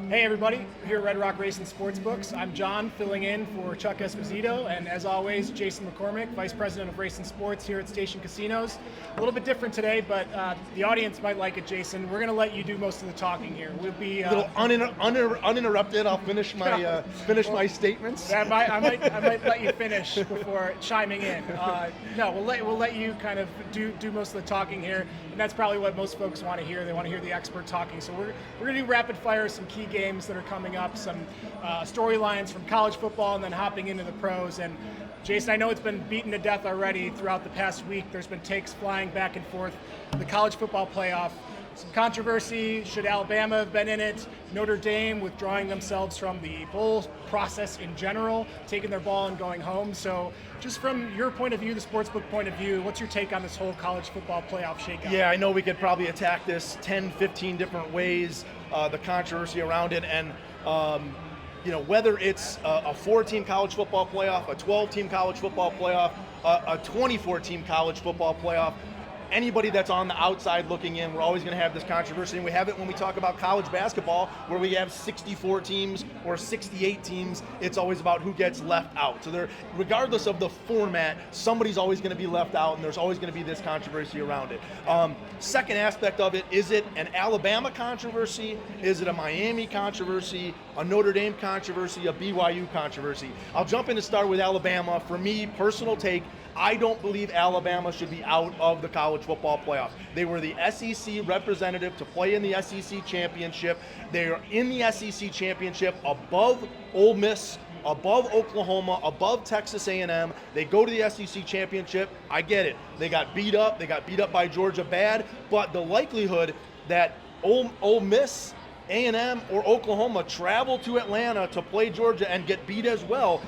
Hey everybody, here at Red Rock Racing Sportsbooks. I'm John, filling in for Chuck Esposito, and as always, Jason McCormick, Vice President of Racing Sports here at Station Casinos. A little bit different today, but the audience might like it, Jason. We're going to let you do most of the talking here. We'll be a little uninterrupted. I'll finish my statements. I might let you finish before chiming in. No, we'll let you kind of do most of the talking here, and that's probably what most folks want to hear. They want to hear the expert talking. So we're going to do rapid fire, some key games that are coming up, some storylines from college football, and then hopping into the pros. And Jason, I know it's been beaten to death already throughout the past week. There's been takes flying back and forth. The college football playoff, some controversy. Should Alabama have been in it? Notre Dame withdrawing themselves from the bowl process in general, taking their ball and going home. So just from your point of view, the sportsbook point of view, what's your take on this whole college football playoff shakeout? Yeah, I know we could probably attack this 10, 15 different ways, the controversy around it, and whether it's a 4-team college football playoff, a 12-team college football playoff, a 24-team college football playoff, anybody that's on the outside looking in, we're always going to have this controversy. And we have it when we talk about college basketball, where we have 64 teams or 68 teams. It's always about who gets left out. So regardless of the format, somebody's always going to be left out, and there's always going to be this controversy around it. Second aspect of it, is it an Alabama controversy? Is it a Miami controversy? A Notre Dame controversy? A BYU controversy? I'll jump in to start with Alabama. For me, personal take, I don't believe Alabama should be out of the college football playoff. They were the SEC representative to play in the SEC championship. They are in the SEC championship above Ole Miss, above Oklahoma, above Texas A&M. They go to the SEC championship. I get it. They got beat up. They got beat up by Georgia bad. But the likelihood that Ole Miss, A&M, or Oklahoma travel to Atlanta to play Georgia and get beat as well,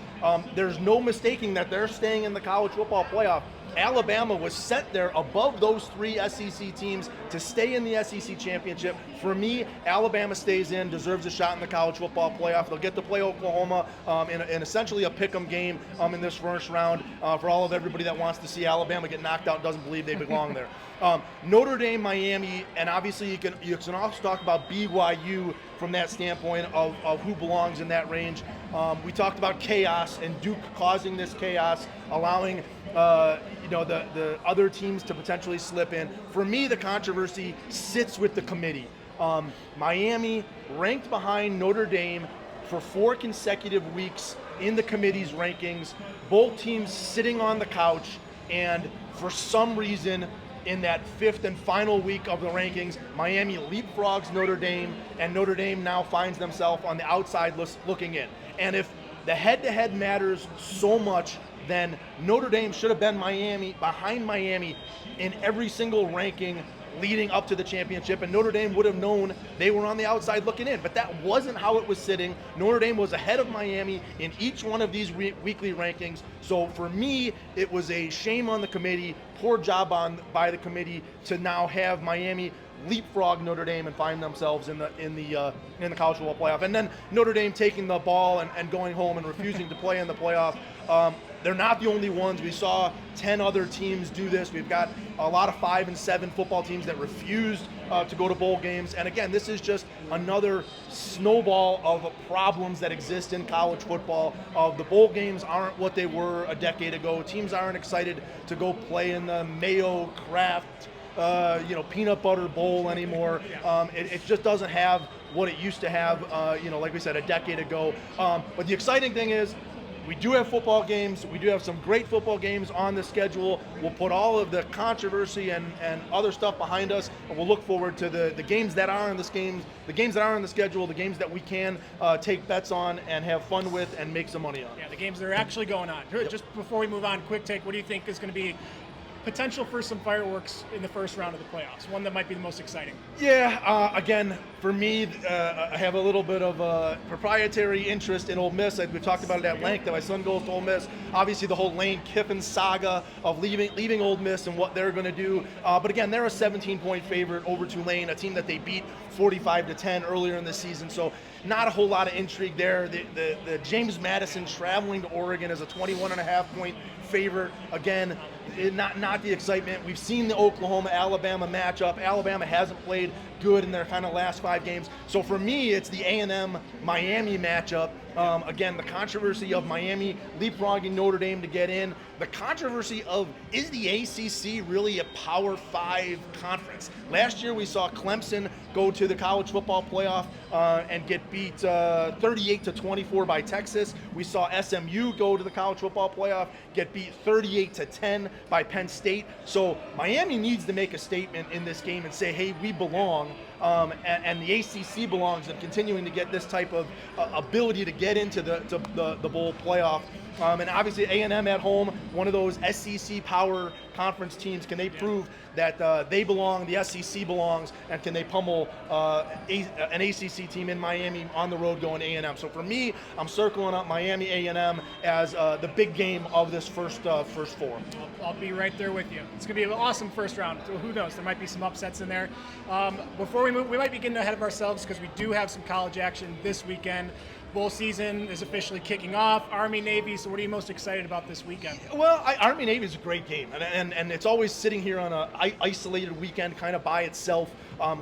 there's no mistaking that they're staying in the college football playoff. Alabama was sent there above those three SEC teams to stay in the SEC championship. For me, Alabama stays in, deserves a shot in the college football playoff. They'll get to play Oklahoma in essentially a pick'em game in this first round. For all of everybody that wants to see Alabama get knocked out and doesn't believe they belong there. Notre Dame, Miami, and obviously you can also talk about BYU from that standpoint of who belongs in that range. We talked about chaos and Duke causing this chaos, allowing the other teams to potentially slip in. For me, the controversy sits with the committee. Miami ranked behind Notre Dame for 4 consecutive weeks in the committee's rankings. Both teams sitting on the couch, and for some reason, in that 5th and final week of the rankings, Miami leapfrogs Notre Dame, and Notre Dame now finds themselves on the outside looking in. And if the head-to-head matters so much, then Notre Dame should have been behind Miami in every single ranking leading up to the championship, and Notre Dame would have known they were on the outside looking in. But that wasn't how it was sitting. Notre Dame was ahead of Miami in each one of these weekly rankings. So for me, it was a shame on the committee, poor job by the committee to now have Miami leapfrog Notre Dame and find themselves in the college football playoff. And then Notre Dame taking the ball and going home and refusing to play in the playoff. They're not the only ones. We saw 10 other teams do this. We've got a lot of 5 and 7 football teams that refused to go to bowl games. And again, this is just another snowball of problems that exist in college football. The bowl games aren't what they were a decade ago. Teams aren't excited to go play in the Mayo Kraft peanut butter bowl anymore. It just doesn't have what it used to have, like we said, a decade ago. But the exciting thing is, we do have football games. We do have some great football games on the schedule. We'll put all of the controversy and other stuff behind us, and we'll look forward to the games that are in the games that are on the schedule, the games that we can take bets on and have fun with and make some money on. Yeah, the games that are actually going on. Yep. Just before we move on, quick take, what do you think is going to be potential for some fireworks in the first round of the playoffs? One that might be the most exciting. Yeah, again, for me, I have a little bit of a proprietary interest in Ole Miss. We've talked about it at length, that my son goes to Ole Miss. Obviously, the whole Lane Kiffin saga of leaving Ole Miss and what they're going to do. But again, they're a 17-point favorite over Tulane, a team that they beat 45-10 earlier in the season. So not a whole lot of intrigue there. The James Madison traveling to Oregon as a 21.5-point favorite. Again, not the excitement. We've seen the Oklahoma-Alabama matchup. Alabama hasn't played good in their kind of last 5 games. So for me, it's the A&M Miami matchup. Again, the controversy of Miami leapfrogging Notre Dame to get in. The controversy of, is the ACC really a Power 5 conference? Last year we saw Clemson go to the college football playoff and get beat 38-24 by Texas. We saw SMU go to the college football playoff, get beat 38-10 by Penn State. So Miami needs to make a statement in this game and say, hey, we belong. And the ACC belongs in continuing to get this type of ability to get into the bowl playoff. And obviously A&M at home, one of those SEC power conference teams. Can they prove that they belong, the SEC belongs, and can they pummel an ACC team in Miami on the road going A&M? So for me, I'm circling up Miami A&M as the big game of this first 4. I'll be right there with you. It's going to be an awesome first round. So who knows? There might be some upsets in there. Before we move, we might be getting ahead of ourselves because we do have some college action this weekend. Bowl season is officially kicking off. Army, Navy. So what are you most excited about this weekend? Well, Army, Navy is a great game, and it's always sitting here on an isolated weekend kind of by itself.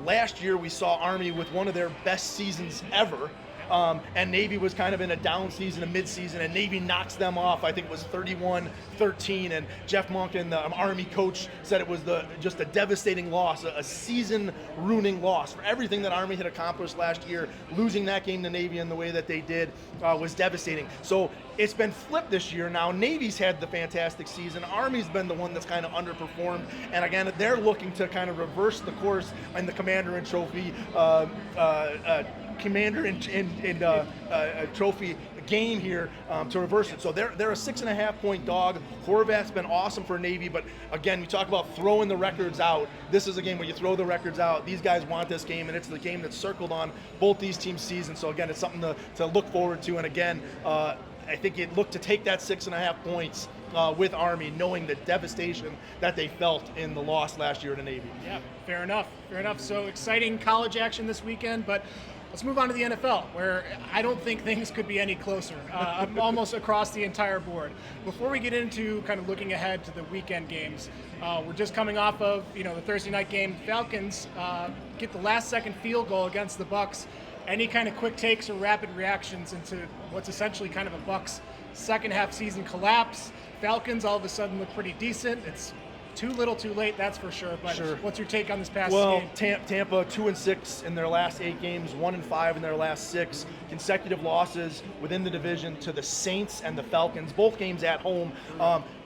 Last year we saw Army with one of their best seasons ever. And Navy was kind of in a down season, a mid-season, and Navy knocks them off. I think it was 31-13, and Jeff Monken, the Army coach, said it was just a devastating loss, a season-ruining loss for everything that Army had accomplished last year. Losing that game to Navy in the way that they did was devastating. So it's been flipped this year. Now Navy's had the fantastic season. Army's been the one that's kind of underperformed, and again, they're looking to kind of reverse the course in the Commander-in-Trophy trophy game here to reverse it. So they're a 6.5-point dog. Horvath's been awesome for Navy, but again, we talk about throwing the records out. This is a game where you throw the records out. These guys want this game, and it's the game that's circled on both these teams' seasons. So again, it's something to look forward to. And again, I think it looked to take that 6.5 points with Army, knowing the devastation that they felt in the loss last year to Navy. Yeah, fair enough. So exciting college action this weekend, but let's move on to the NFL, where I don't think things could be any closer. I'm almost across the entire board. Before we get into kind of looking ahead to the weekend games, we're just coming off of the Thursday night game. Falcons get the last-second field goal against the Bucs. Any kind of quick takes or rapid reactions into what's essentially kind of a Bucs second-half season collapse? Falcons all of a sudden look pretty decent. It's too little, too late, that's for sure. But sure. What's your take on this past game? Well, Tampa 2-6 in their last 8 games, 1-5 in their last 6 consecutive losses within the division to the Saints and the Falcons. Both games at home.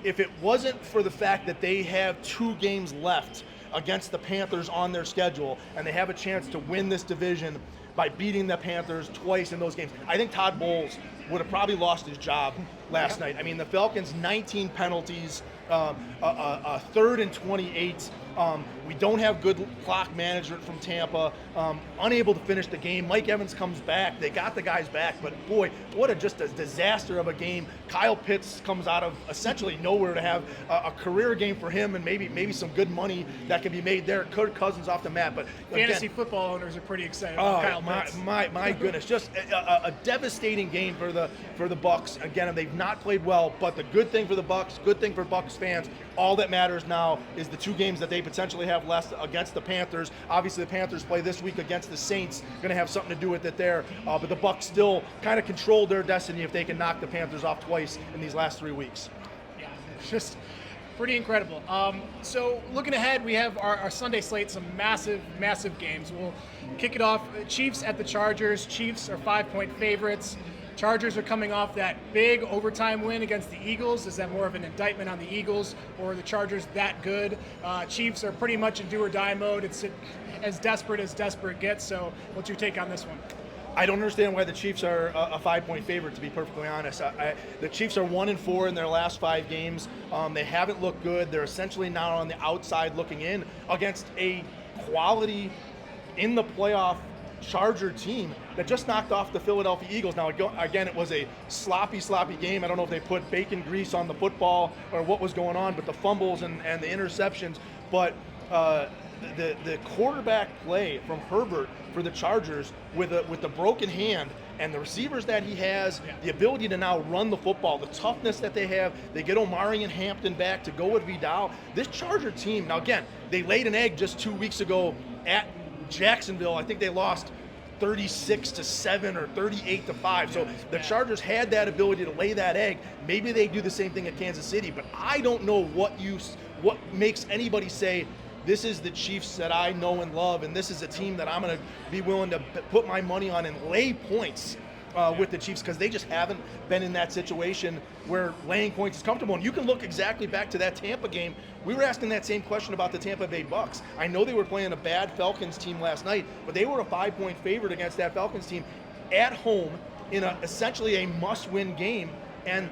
If it wasn't for the fact that they have 2 games left against the Panthers on their schedule, and they have a chance to win this division by beating the Panthers twice in those games, I think Todd Bowles would have probably lost his job last night. I mean, the Falcons, 19 penalties, a 3rd and 28. We don't have good clock management from Tampa. Unable to finish the game. Mike Evans comes back. They got the guys back, but boy, what just a disaster of a game. Kyle Pitts comes out of essentially nowhere to have a career game for him, and maybe some good money that can be made there. Kirk Cousins off the map, but fantasy football owners are pretty excited about Kyle Pitts. My goodness, just a devastating game for the Bucs. Again, they've not played well, but the good thing for the Bucs, good thing for Bucs fans, all that matters now is the 2 games that they potentially have left against the Panthers. Obviously, the Panthers play this week against the Saints. Going to have something to do with it there. But the Bucs still kind of control their destiny if they can knock the Panthers off twice in these last 3 weeks. Yeah, it's just pretty incredible. So looking ahead, we have our Sunday slate, some massive games. We'll kick it off. Chiefs at the Chargers. Chiefs are 5-point favorites. Chargers are coming off that big overtime win against the Eagles. Is that more of an indictment on the Eagles, or are the Chargers that good? Chiefs are pretty much in do-or-die mode. It's as desperate gets. So what's your take on this one? I don't understand why the Chiefs are a 5-point favorite, to be perfectly honest. The Chiefs are 1-4 in their last 5 games. They haven't looked good. They're essentially now on the outside looking in against a quality in the playoff Charger team that just knocked off the Philadelphia Eagles. Now, again, it was a sloppy game. I don't know if they put bacon grease on the football or what was going on, but the fumbles and the interceptions. But the quarterback play from Herbert for the Chargers with the broken hand and the receivers that he has, the ability to now run the football, the toughness that they have, they get Omari and Hampton back to go with Vidal. This Charger team, now again, they laid an egg just 2 weeks ago at Jacksonville, I think they lost 36-7 or 38-5. So the Chargers had that ability to lay that egg. Maybe they do the same thing at Kansas City, but I don't know what makes anybody say this is the Chiefs that I know and love, and this is a team that I'm going to be willing to put my money on and lay points with the Chiefs, because they just haven't been in that situation where laying points is comfortable. And you can look exactly back to that Tampa game. We were asking that same question about the Tampa Bay Bucks. I know they were playing a bad Falcons team last night, but they were a 5-point favorite against that Falcons team at home in essentially a must-win game, and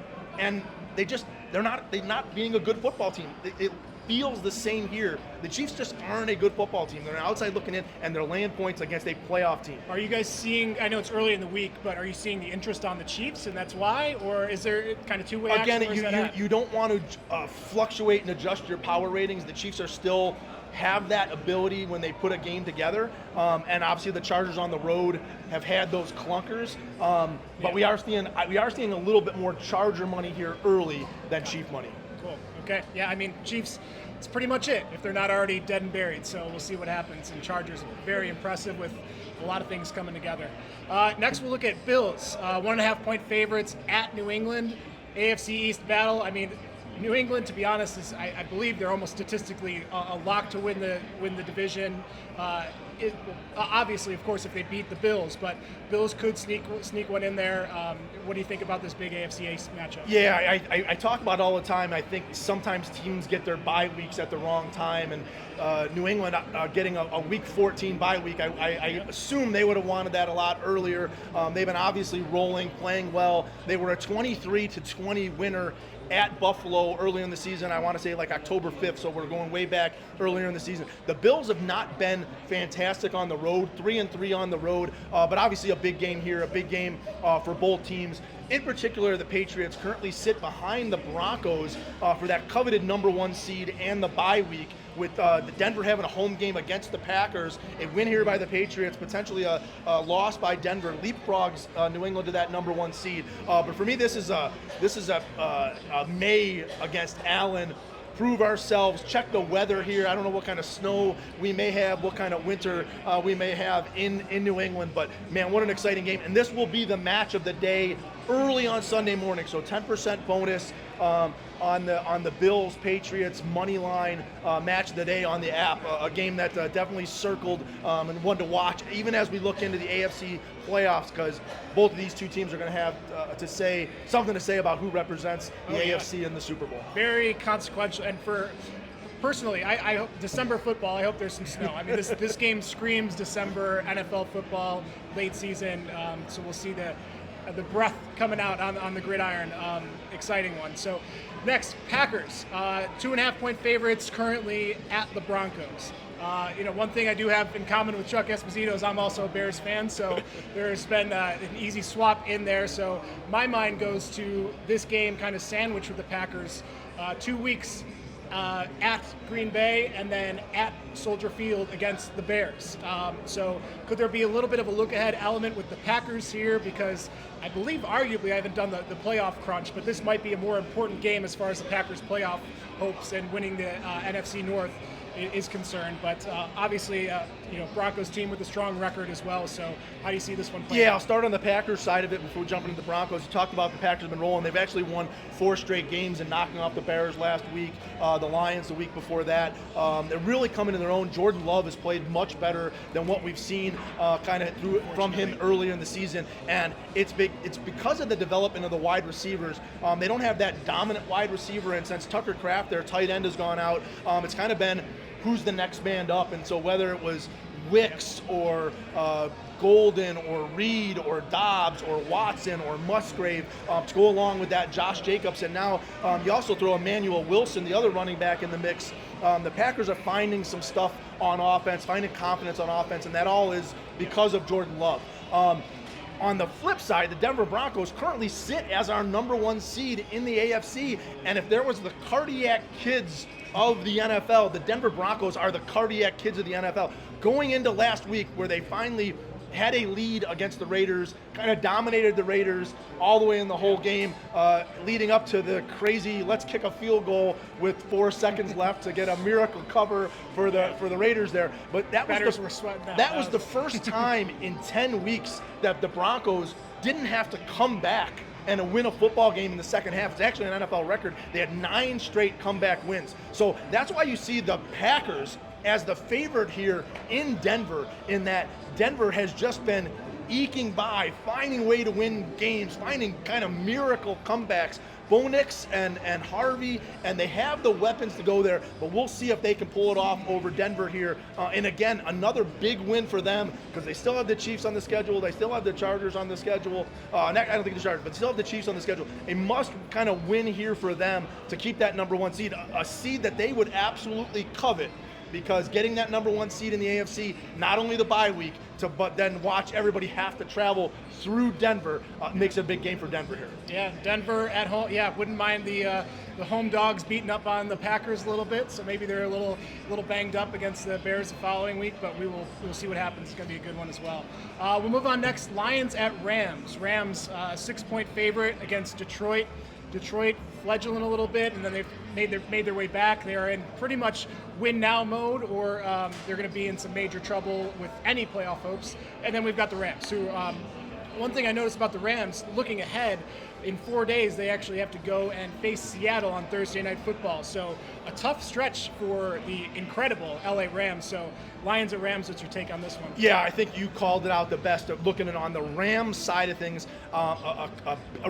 they're not being a good football team. It feels the same here. The Chiefs just aren't a good football team. They're outside looking in, and they're laying points against a playoff team. Are you guys seeing, I know it's early in the week, but are you seeing the interest on the Chiefs, and that's why? Or is there kind of two-way action? Again, you don't want to fluctuate and adjust your power ratings. The Chiefs are still have that ability when they put a game together. And obviously the Chargers on the road have had those clunkers. But we are seeing a little bit more Charger money here early than Chief money. Cool. Okay. Yeah, I mean, Chiefs, it's pretty much it if they're not already dead and buried. So we'll see what happens. And Chargers, very impressive with a lot of things coming together. Next, we'll look at Bills. 1.5-point favorites at New England. AFC East battle. I mean, New England, to be honest, I believe they're almost statistically a lock to win the division. Obviously, of course, if they beat the Bills, but Bills could sneak one in there. What do you think about this big AFC East matchup? Yeah, I talk about it all the time. I think sometimes teams get their bye weeks at the wrong time, and New England getting a Week 14 bye week, I assume they would have wanted that a lot earlier. They've been obviously rolling, playing well. They were a 23-20 winner at Buffalo earlier in the season. I want to say like October 5th, so we're going way back earlier in the season. The Bills have not been fantastic on the road, 3-3 on the road, but obviously a big game here, a big game for both teams. In particular, the Patriots currently sit behind the Broncos for that coveted number 1 seed and the bye week, with the Denver having a home game against the Packers. A win here by the Patriots, potentially a loss by Denver, leapfrogs New England to that number 1 seed. But for me, this is a May against Allen. Prove ourselves, check the weather here. I don't know what kind of snow we may have, what kind of winter we may have in New England, but man, what an exciting game. And this will be the match of the day early on Sunday morning, so 10% bonus on the Bills Patriots money line match of the day on the app. A game that definitely circled and one to watch, even as we look into the AFC playoffs, because both of these two teams are going to have something to say about who represents the AFC in the Super Bowl. Very consequential, and personally, I hope December football. I hope there's some snow. I mean, this game screams December NFL football, late season. So we'll see the breath coming out on the gridiron. Exciting one. So next, Packers, 2.5-point favorites currently at the Broncos. One thing I do have in common with Chuck Esposito is I'm also a Bears fan, so there's been an easy swap in there. So my mind goes to this game kind of sandwiched with the Packers. 2 weeks at Green Bay and then at Soldier Field against the Bears. So could there be a little bit of a look-ahead element with the Packers here? Because I believe arguably I haven't done the playoff crunch, but this might be a more important game as far as the Packers' playoff hopes and winning the NFC North is concerned. But obviously, Broncos team with a strong record as well. So how do you see this one playing? Yeah, I'll start on the Packers side of it before jumping into the Broncos. You talked about the Packers have been rolling. They've actually won 4 straight games and knocking off the Bears last week, the Lions the week before that. They're really coming to their own. Jordan Love has played much better than what we've seen from him earlier in the season, and it's because of the development of the wide receivers. They don't have that dominant wide receiver, and since Tucker Kraft, their tight end, has gone out, it's kind of been who's the next man up. And so whether it was Wicks or Golden or Reed or Dobbs or Watson or Musgrave to go along with that, Josh Jacobs, and now you also throw Emmanuel Wilson, the other running back, in the mix. The Packers are finding some stuff on offense, finding confidence on offense, and that all is because of Jordan Love. On the flip side, the Denver Broncos currently sit as our number 1 seed in the AFC, and if there was the cardiac kids of the NFL, the Denver Broncos are the cardiac kids of the NFL. Going into last week, where they finally had a lead against the Raiders, kind of dominated the Raiders all the way in the whole game, leading up to the crazy let's kick a field goal with 4 seconds left to get a miracle cover for the Raiders there. But that was the first time in 10 weeks that the Broncos didn't have to come back and win a football game in the second half. It's actually an NFL record. They had 9 straight comeback wins. So that's why you see the Packers as the favorite here in Denver, in that Denver has just been eking by, finding a way to win games, finding kind of miracle comebacks. Bo Nix and Harvey, and they have the weapons to go there, but we'll see if they can pull it off over Denver here. And again, another big win for them, because they still have the Chiefs on the schedule, they still have the Chargers on the schedule. I don't think the Chargers, but still have the Chiefs on the schedule. A must kind of win here for them to keep that number 1 seed, a seed that they would absolutely covet, because getting that number 1 seed in the AFC, not only the bye week, but then watch everybody have to travel through Denver, makes a big game for Denver here. Yeah, Denver at home. Yeah, wouldn't mind the home dogs beating up on the Packers a little bit. So maybe they're a little banged up against the Bears the following week, but we'll see what happens. It's going to be a good one as well. We'll move on next. Lions at Rams. Rams 6-point favorite against Detroit. Detroit fledgling a little bit, and then they've made their way back. They are in pretty much win now mode, or they're going to be in some major trouble with any playoff hopes. And then we've got the Rams, who one thing I noticed about the Rams, looking ahead, in 4 days they actually have to go and face Seattle on Thursday Night Football. So a tough stretch for the incredible LA Rams. So Lions at Rams, what's your take on this one? Yeah, I think you called it out the best. Looking at on the Rams side of things, a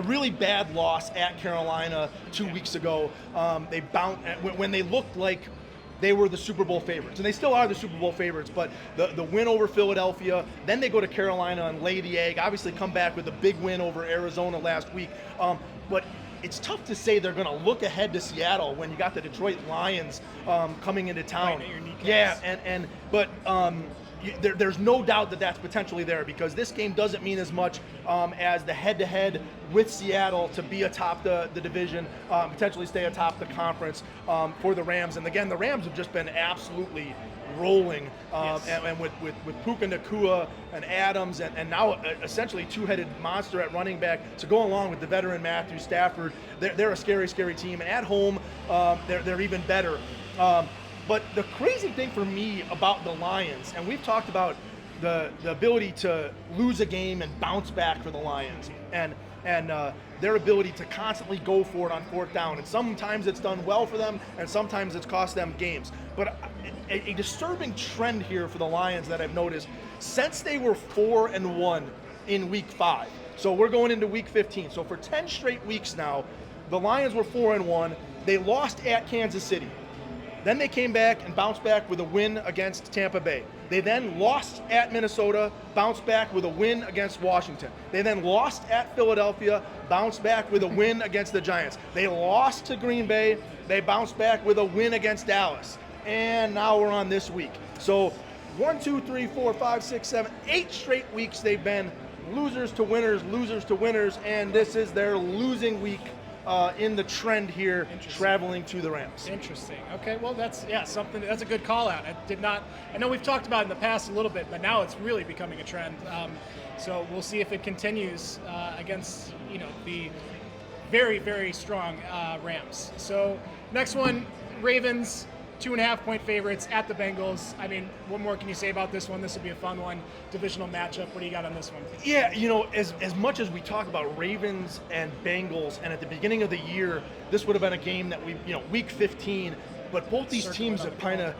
really bad loss at Carolina 2 weeks ago. They bounced when they looked like they were the Super Bowl favorites, and they still are the Super Bowl favorites, but the win over Philadelphia, then they go to Carolina and lay the egg, obviously come back with a big win over Arizona last week. But it's tough to say they're going to look ahead to Seattle when you got the Detroit Lions coming into town. Right at your kneecaps. Yeah, but there's no doubt that that's potentially there, because this game doesn't mean as much as the head-to-head with Seattle to be atop the division, potentially stay atop the conference for the Rams. And again, the Rams have just been absolutely rolling, Yes. and with Puka Nacua and Adams, and now essentially two-headed monster at running back to go along with the veteran Matthew Stafford. They're a scary, scary team, and at home they're even better. But the crazy thing for me about the Lions, and we've talked about the ability to lose a game and bounce back for the Lions, and their ability to constantly go for it on 4th down. And sometimes it's done well for them, and sometimes it's cost them games. But a disturbing trend here for the Lions that I've noticed, since they were 4-1 in week 5. So we're going into week 15. So for 10 straight weeks now, the Lions were 4-1. They lost at Kansas City. Then they came back and bounced back with a win against Tampa Bay. They then lost at Minnesota, bounced back with a win against Washington. They then lost at Philadelphia, bounced back with a win against the Giants. They lost to Green Bay. They bounced back with a win against Dallas. And now we're on this week. So 1, 2, 3, 4, 5, 6, 7, 8 straight weeks they've been losers to winners, and this is their losing week in the trend here, traveling to the Rams. Interesting. Okay, well that's something. That's a good call out. I know we've talked about it in the past a little bit, but now it's really becoming a trend. So we'll see if it continues against the very, very strong Rams. So next one, Ravens. 2.5-point favorites at the Bengals. I mean, what more can you say about this one? This will be a fun one. Divisional matchup. What do you got on this one? Yeah, as much as we talk about Ravens and Bengals, and at the beginning of the year, this would have been a game that week 15, but both these teams have kind of,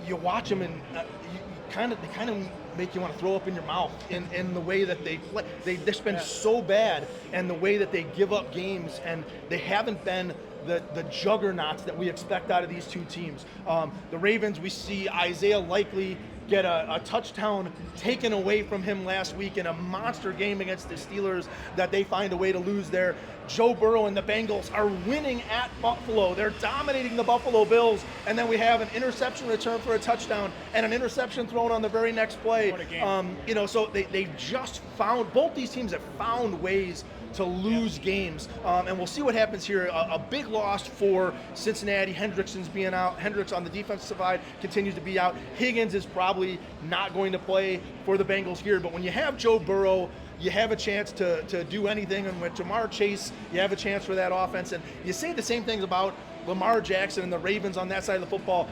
you watch them and they kind of make you want to throw up in your mouth in the way that they play. They've just been so bad, and the way that they give up games, and they haven't been the juggernauts that we expect out of these two teams. The Ravens, we see Isaiah Likely get a touchdown taken away from him last week in a monster game against the Steelers that they find a way to lose there. Joe Burrow and the Bengals are winning at Buffalo. They're dominating the Buffalo Bills, and then we have an interception return for a touchdown and an interception thrown on the very next play. What a game. So they just found, both these teams have found ways to lose games, and we'll see what happens here. A big loss for Cincinnati. Hendrickson's being out. Hendricks on the defensive side continues to be out. Higgins is probably probably not going to play for the Bengals here. But when you have Joe Burrow, you have a chance to do anything. And with Jamar Chase, you have a chance for that offense. And you say the same things about Lamar Jackson and the Ravens on that side of the football.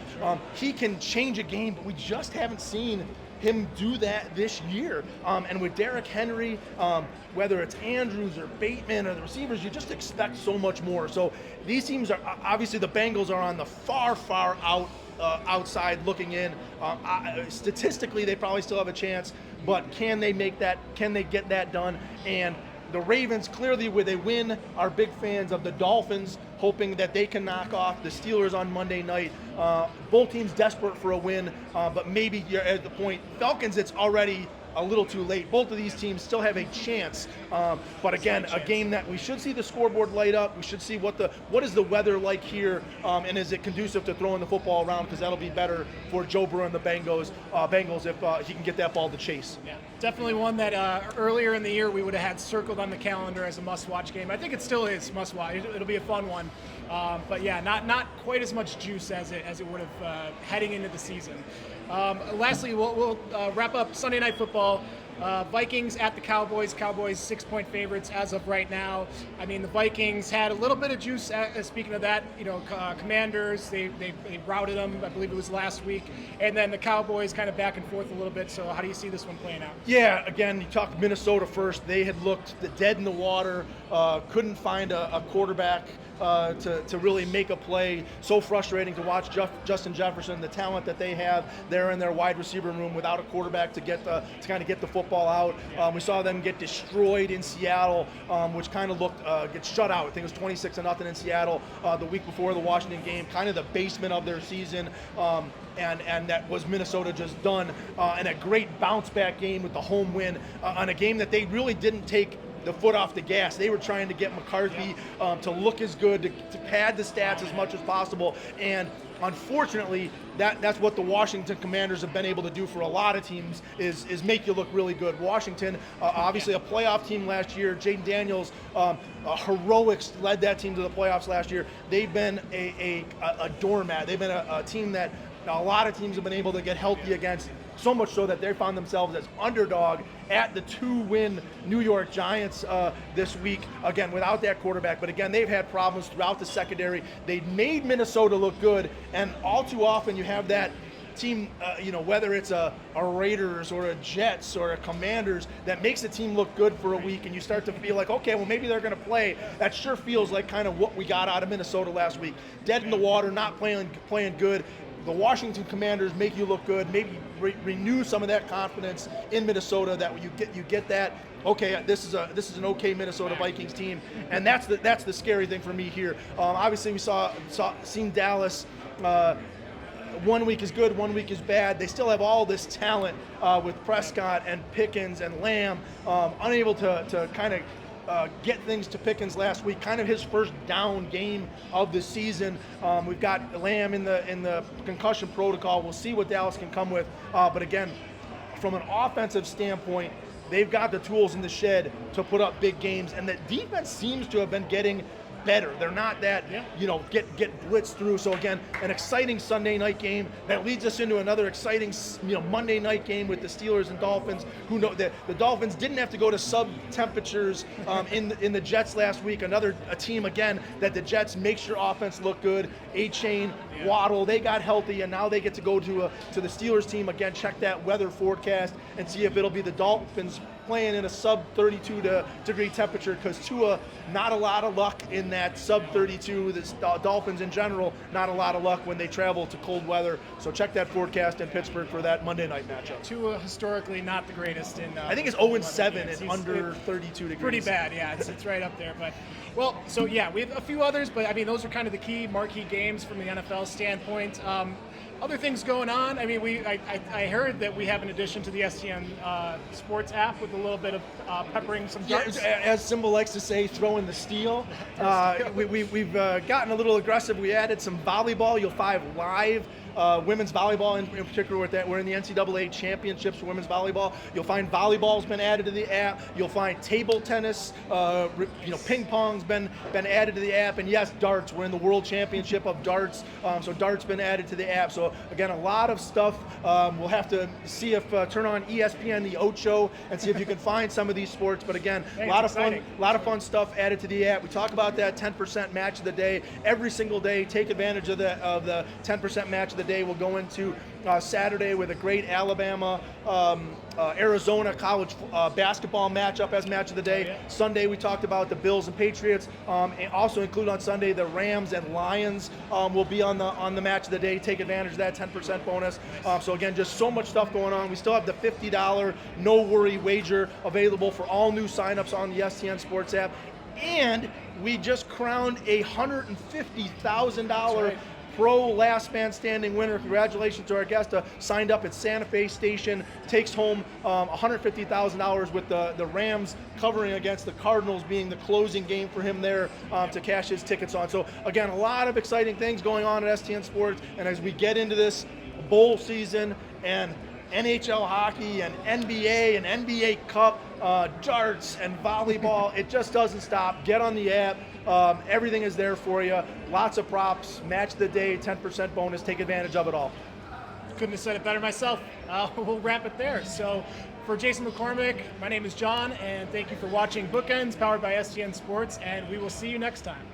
He can change a game, but we just haven't seen him do that this year. And with Derrick Henry, whether it's Andrews or Bateman or the receivers, you just expect so much more. So these teams are, obviously the Bengals are on the far outside looking in. Statistically, they probably still have a chance, but can they get that done? And the Ravens, clearly, where they win, are big fans of the Dolphins, hoping that they can knock off the Steelers on Monday night. Both teams desperate for a win, but maybe you're at the point. Falcons, it's already a little too late. Both of these teams still have a chance, but again, a game that we should see the scoreboard light up. We should see what is the weather like here, and is it conducive to throwing the football around, because that'll be better for Joe Burrow and the Bengals if he can get that ball to Chase. Yeah, definitely one that earlier in the year we would have had circled on the calendar as a must-watch game. I think it still is must-watch. It'll be a fun one, but yeah, not quite as much juice as it would have heading into the season. Lastly, we'll wrap up Sunday Night Football. Vikings at the Cowboys. Cowboys 6-point favorites as of right now. I mean, the Vikings had a little bit of juice. Speaking of that, Commanders, they routed them. I believe it was last week. And then the Cowboys kind of back and forth a little bit. So how do you see this one playing out? Yeah, again, you talked Minnesota first. They had looked dead in the water. Couldn't find a quarterback to really make a play. So frustrating to watch Justin Jefferson, the talent that they have there in their wide receiver room without a quarterback to kind of get the football out. We saw them get destroyed in Seattle, which kind of looked get shut out. I think it was 26-0 in Seattle the week before the Washington game, kind of the basement of their season. And that was Minnesota just done. And a great bounce back game with the home win on a game that they really didn't take the foot off the gas. They were trying to get McCarthy to look as good, to pad the stats as much as possible. And unfortunately, that's what the Washington Commanders have been able to do for a lot of teams, is make you look really good. Washington, obviously a playoff team last year. Jaden Daniels, heroics led that team to the playoffs last year. They've been a doormat. They've been a team that a lot of teams have been able to get healthy against, so much so that they found themselves as underdog at the 2-win New York Giants this week, again, without that quarterback. But again, they've had problems throughout the secondary. They made Minnesota look good, and all too often you have that team, whether it's a Raiders or a Jets or a Commanders, that makes the team look good for a week, and you start to feel like, okay, well, maybe they're going to play. That sure feels like kind of what we got out of Minnesota last week. Dead in the water, not playing good. The Washington Commanders make you look good, maybe renew some of that confidence in Minnesota, that you get that, okay, this is an okay Minnesota Vikings team, and that's the scary thing for me here. Obviously, we seen Dallas. 1 week is good, 1 week is bad. They still have all this talent with Prescott and Pickens and Lamb, unable to kind of get things to Pickens last week, kind of his first down game of the season. We've got Lamb in the concussion protocol. We'll see what Dallas can come with. But again, from an offensive standpoint, they've got the tools in the shed to put up big games, and the defense seems to have been getting better. They're not that, get blitzed through. So again, an exciting Sunday night game that leads us into another exciting, Monday night game with the Steelers and Dolphins. Who know that the Dolphins didn't have to go to sub temperatures in the Jets last week. A team again that the Jets makes your offense look good. A-Chain, Waddle, they got healthy, and now they get to go to the Steelers team again. Check that weather forecast and see if it'll be the Dolphins playing in a sub 32 degree temperature, because Tua, not a lot of luck in that sub 32. The Dolphins in general, not a lot of luck when they travel to cold weather. So check that forecast in Pittsburgh for that Monday night matchup. Tua historically not the greatest in. I think it's 0-7 and under 32 degrees. Pretty bad, yeah. It's right up there, but. Well, so yeah, we have a few others, but I mean, those are kind of the key marquee games from the NFL standpoint. Other things going on. I mean, I heard that we have an addition to the STN Sports app with a little bit of peppering some darts. Yeah, as Simba likes to say, throwing the steel. We've gotten a little aggressive. We added some volleyball. You'll find live women's volleyball in particular. With that, we're in the NCAA championships for women's volleyball. You'll find volleyball's been added to the app. You'll find table tennis, ping pong's been added to the app, and yes, darts. We're in the world championship of darts, so darts been added to the app. So again, a lot of stuff. We'll have to see if turn on ESPN, the Ocho, and see if you can find some of these sports. But again, a lot of fun stuff added to the app. We talk about that 10% match of the day every single day. Take advantage of the 10% match of the day. We'll go into Saturday with a great Alabama Arizona college basketball matchup as match of the day. Sunday we talked about the Bills and Patriots. And also include on Sunday the Rams and Lions will be on the match of the day. Take advantage of that 10% bonus. So again, just so much stuff going on. We still have the $50 no worry wager available for all new signups on the STN Sports app. And we just crowned a $150,000 Pro Last Man Standing winner. Congratulations to our guest. Signed up at Santa Fe Station. Takes home $150,000 with the Rams covering against the Cardinals being the closing game for him there to cash his tickets on. So again, a lot of exciting things going on at STN Sports. And as we get into this bowl season and NHL hockey and NBA and NBA Cup, darts and volleyball, it just doesn't stop. Get on the app. Everything is there for you. Lots of props, match of the day, 10% bonus. Take advantage of it all. Couldn't have said it better myself. We'll wrap it there. So for Jason McCormick, my name is John, and thank you for watching Bookends, powered by STN Sports, and we will see you next time.